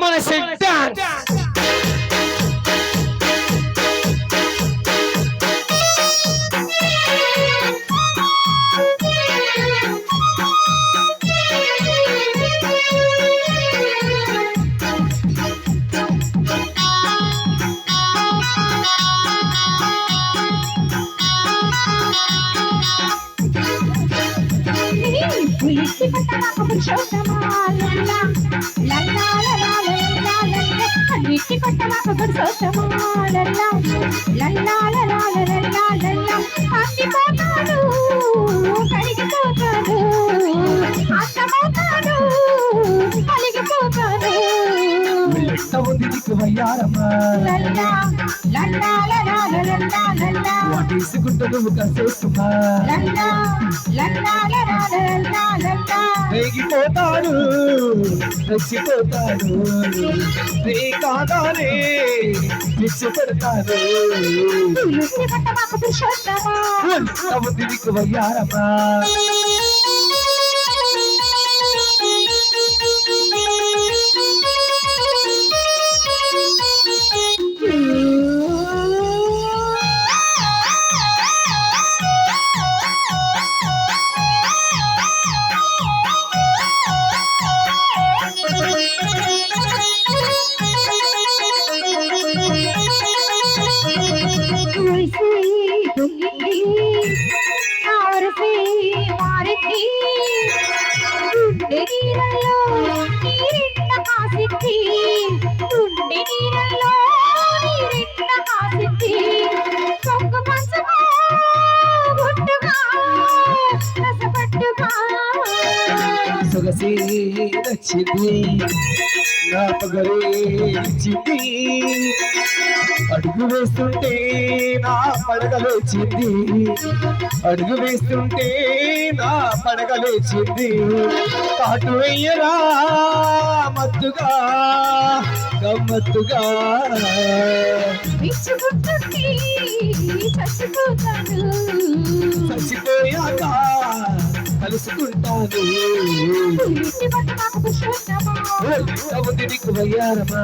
Come on and say dance. వాటేసుకుంటూ కసేస్తున్నా రేగిపోతాను రెచ్చిపోతాను రే కాదానే తెచ్చిపెడతాను దిక్కు వయ్యారమ్మా సొగసే నచ్చింది నా పగరే నచ్చింది అడుగు వేస్తుంటే నా పడగలేచింది అడుగు వేస్తుంటే నా పడగలేచింది కాటు వెయ్యరా మత్తుగా గమ్మత్తుగా చచ్చిపోయాక కలుసుకుంటాను నీకు వయ్యారమా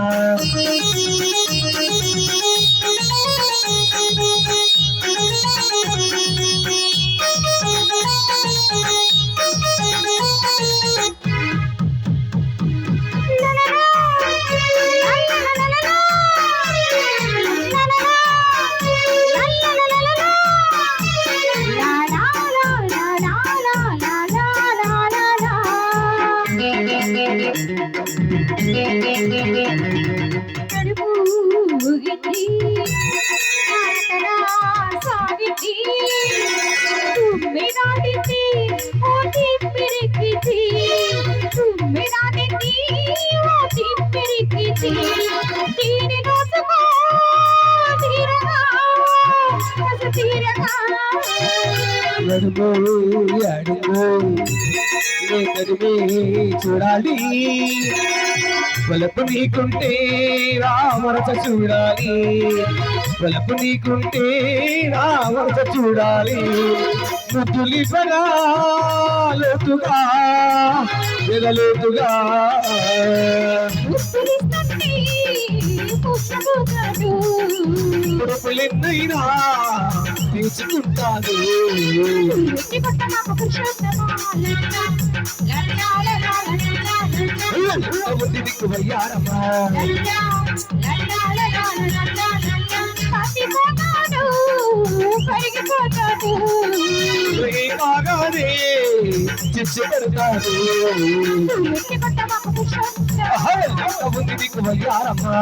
చూడాలి వలపు నీకుంటే రామరస చూడాలి వలపు నీకుంటే రామరస చూడాలి ముద్దులి లోతుగా ఎదలోతుగా పురుపులెన్నైనా తీసుకుంటాను దిక్కు వయ్యారమ్మా కాగానే చిచ్చు పెడతాను దిక్కు వయ్యారమ్మా